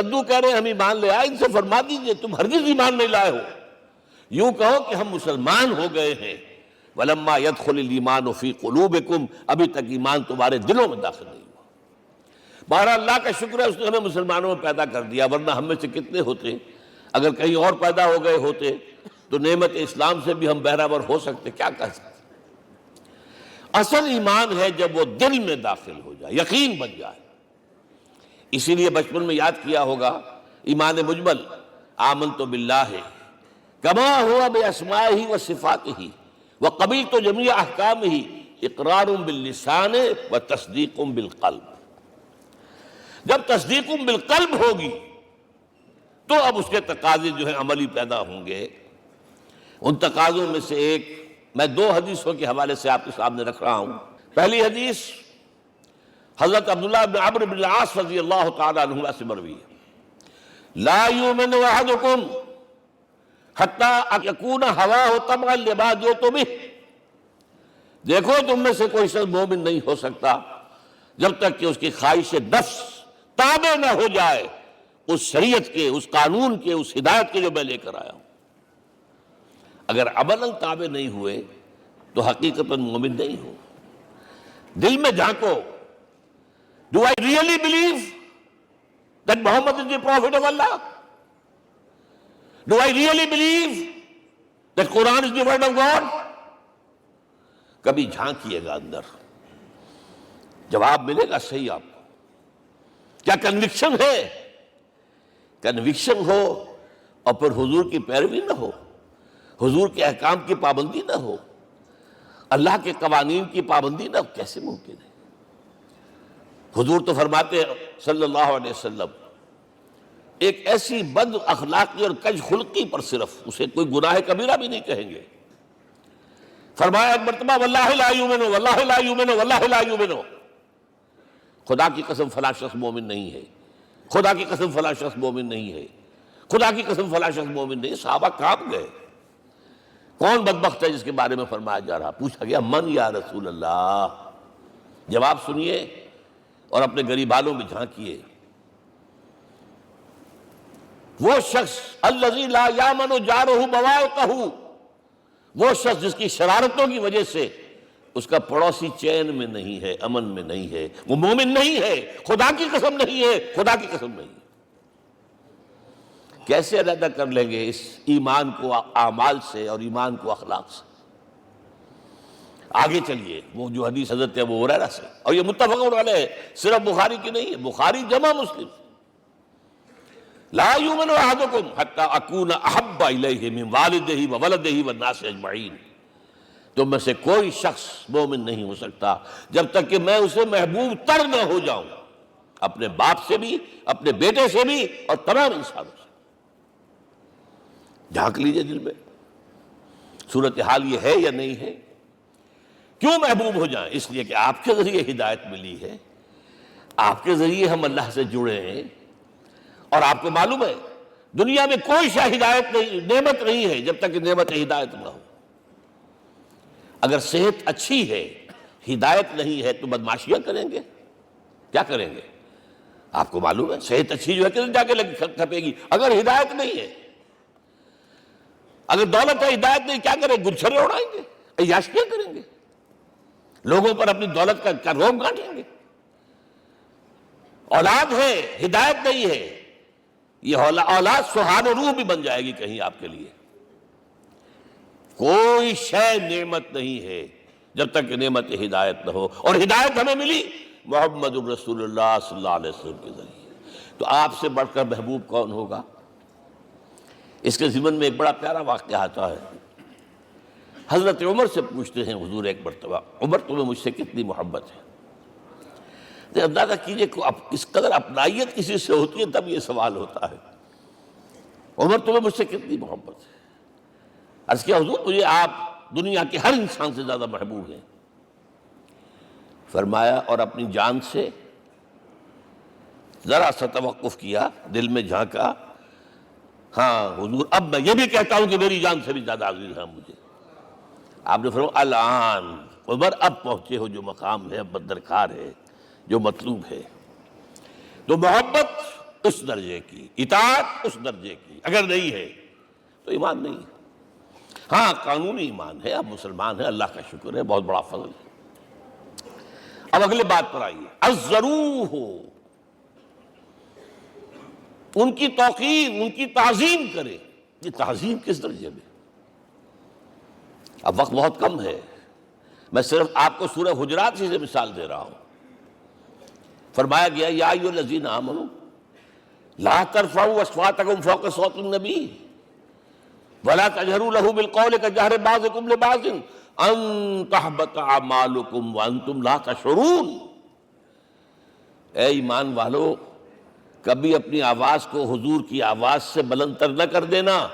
بدو کہہ رہے ہیں ہم ایمان لے آئے، ان سے فرما دیجئے تم ہرگز ایمان نہیں لائے ہو، یوں کہو کہ ہم مسلمان ہو گئے ہیں۔ وَلَمَّا يَدْخُلِ الْإِيمَانُ فِي قُلُوبِكُمْ، ابھی تک ایمان تمہارے دلوں میں داخل نہیں ہوا۔ بہرحال اللہ کا شکر ہے اس نے ہمیں مسلمانوں میں پیدا کر دیا، ورنہ ہم میں سے کتنے ہوتے اگر کہیں اور پیدا ہو گئے ہوتے تو نعمت اسلام سے بھی ہم بہرہ ہو سکتے، کیا کہہ سکتے۔ اصل ایمان ہے جب وہ دل میں داخل ہو جائے، یقین بن جائے۔ اسی لیے بچپن میں یاد کیا ہوگا ایمان مجمل، آمنت باللہ کما ہوا باسمائہ و صفاتہ وقبلت جمیع احکامہ اقرار باللسان و تصدیق بالقلب۔ جب تصدیق بالقلب ہوگی تو اب اس کے تقاضے جو ہیں عملی پیدا ہوں گے۔ ان تقاضوں میں سے ایک میں دو حدیثوں کے حوالے سے آپ کے سامنے رکھ رہا ہوں۔ پہلی حدیث حضرت عبداللہ بن عمرو بن العاص رضی اللہ تعالی عنہما سے مروی ہے، لا یؤمن احدکم حتی یکون ہواہ طبعا لما جئت بہ۔ دیکھو تم میں سے کوئی شخص مومن نہیں ہو سکتا جب تک کہ اس کی خواہش نفس تابع نہ ہو جائے اس شریعت کے، اس قانون کے، اس ہدایت کے جو میں لے کر آیا ہوں۔ اگر عملاً تابع نہیں ہوئے تو حقیقتاً مومن نہیں ہو۔ دل میں جھانکو، Do I really believe that Muhammad is the Prophet of Allah? Do I really believe that Quran is the word of God? کبھی جھانکیے گا اندر، جواب ملے گا صحیح آپ کو۔ کیا کنوکشن ہے؟ کنوکشن ہو اور پھر حضور کی پیروی نہ ہو، حضور کے احکام کی پابندی نہ ہو، اللہ کے قوانین کی پابندی نہ ہو، کیسے ممکن ہے؟ حضور تو فرماتے ہیں صلی اللہ علیہ وسلم ایک ایسی بد اخلاقی اور کج خلقی پر صرف اسے کوئی گناہ کبیرہ بھی نہیں کہیں گے۔ فرمایا ایک مرتبہ واللہ لا یؤمن، واللہ لا یؤمن، واللہ لا یؤمن، خدا کی قسم فلاں شخص مومن نہیں ہے، خدا کی قسم فلاں شخص مومن نہیں ہے، خدا کی قسم فلاں شخص مومن نہیں ہے۔ صحابہ کانپ گئے، کون بدبخت ہے جس کے بارے میں فرمایا جا رہا؟ پوچھا گیا من یا رسول اللہ؟ جواب سنیے اور اپنے غریبانوں میں جھانکیے۔ وہ شخص الذی لا یامن جارہ بوائقہ، وہ شخص جس کی شرارتوں کی وجہ سے اس کا پڑوسی چین میں نہیں ہے، امن میں نہیں ہے، وہ مومن نہیں ہے، خدا کی قسم نہیں ہے، خدا کی قسم نہیں ہے۔ کیسے علیحدہ کر لیں گے اس ایمان کو اعمال سے اور ایمان کو اخلاق سے؟ آگے چلیے، وہ جو حدیث حضرت ابو ہریرہ سے، اور یہ متفق علیہ ہے، صرف بخاری کی نہیں ہے، بخاری جمع مسلم۔ لا یؤمن احدکم حتی اکون احب الیہ من والدہ وولدہ والناس اجمعین۔ تم میں سے کوئی شخص مومن نہیں ہو سکتا جب تک کہ میں اسے محبوب تر نہ ہو جاؤں، اپنے باپ سے بھی، اپنے بیٹے سے بھی، اور تمام انسانوں سے۔ جھانک لیجئے دل میں، صورتحال یہ ہے یا نہیں ہے؟ کیوں محبوب ہو جائیں؟ اس لیے کہ آپ کے ذریعے ہدایت ملی ہے، آپ کے ذریعے ہم اللہ سے جڑے ہیں، اور آپ کو معلوم ہے دنیا میں کوئی شے ہدایت نہیں، نعمت نہیں ہے جب تک کہ نعمت ہدایت نہ ہو۔ اگر صحت اچھی ہے، ہدایت نہیں ہے تو بدمعاشیاں کریں گے، کیا کریں گے؟ آپ کو معلوم ہے صحت اچھی جو ہے کدھر جا کے کھپے گی اگر ہدایت نہیں ہے۔ اگر دولت ہے، ہدایت نہیں، کیا کریں؟ گلچھرے اڑائیں گے، عیاشیاں کریں گے، لوگوں پر اپنی دولت کا روب گانٹیں گے۔ اولاد ہے، ہدایت نہیں ہے، یہ اولاد سہان روح بھی بن جائے گی کہیں آپ کے لیے۔ کوئی شے نعمت نہیں ہے جب تک کہ نعمت ہدایت نہ ہو، اور ہدایت ہمیں ملی محمد الرسول اللہ صلی اللہ علیہ وسلم کے ذریعے۔ تو آپ سے بڑھ کر محبوب کون ہوگا؟ اس کے ضمن میں ایک بڑا پیارا واقعہ آتا ہے۔ حضرت عمر سے پوچھتے ہیں حضور ایک مرتبہ، عمر تمہیں مجھ سے کتنی محبت ہے؟ اندازہ کیجئے اس قدر اپنائیت کسی سے ہوتی ہے تب یہ سوال ہوتا ہے، عمر تمہیں مجھ سے کتنی محبت ہے؟ عرض کیا حضور مجھے آپ دنیا کے ہر انسان سے زیادہ محبوب ہیں۔ فرمایا اور اپنی جان سے؟ ذرا سا توقف کیا، دل میں جھانکا، ہاں حضور اب میں یہ بھی کہتا ہوں کہ میری جان سے بھی زیادہ عزیز ہے مجھے۔ آپ نے فرمایا الان عمر اب پہنچے ہو جو مقام ہے، اب درکار ہے، جو مطلوب ہے۔ تو محبت اس درجے کی، اطاعت اس درجے کی، اگر نہیں ہے تو ایمان نہیں ہے۔ ہاں قانونی ایمان ہے، اب مسلمان ہے، اللہ کا شکر ہے، بہت بڑا فضل ہے۔ اب اگلے بات پر آئیے، الضروح، ان کی توقیر، ان کی تعظیم کرے۔ یہ تعظیم کس درجے میں؟ اب وقت بہت کم ہے، میں صرف آپ کو سورہ حجرات سے مثال دے رہا ہوں۔ فرمایا گیا یا ایھا الذین آمنوا لا ترفعوا اصواتکم فوق صوت النبی ولا تجہروا لہ بالقول کجہر بعضکم لبعض ان تحبط اعمالکم وانتم لا تشعرون۔ اے ایمان والو، کبھی اپنی آواز کو حضور کی آواز سے بلند تر نہ کر دینا،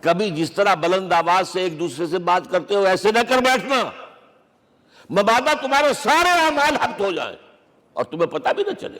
کبھی جس طرح بلند آواز سے ایک دوسرے سے بات کرتے ہو ایسے نہ کر بیٹھنا، مبادا تمہارے سارے اعمال حبط ہو جائیں اور تمہیں پتہ بھی نہ چلے۔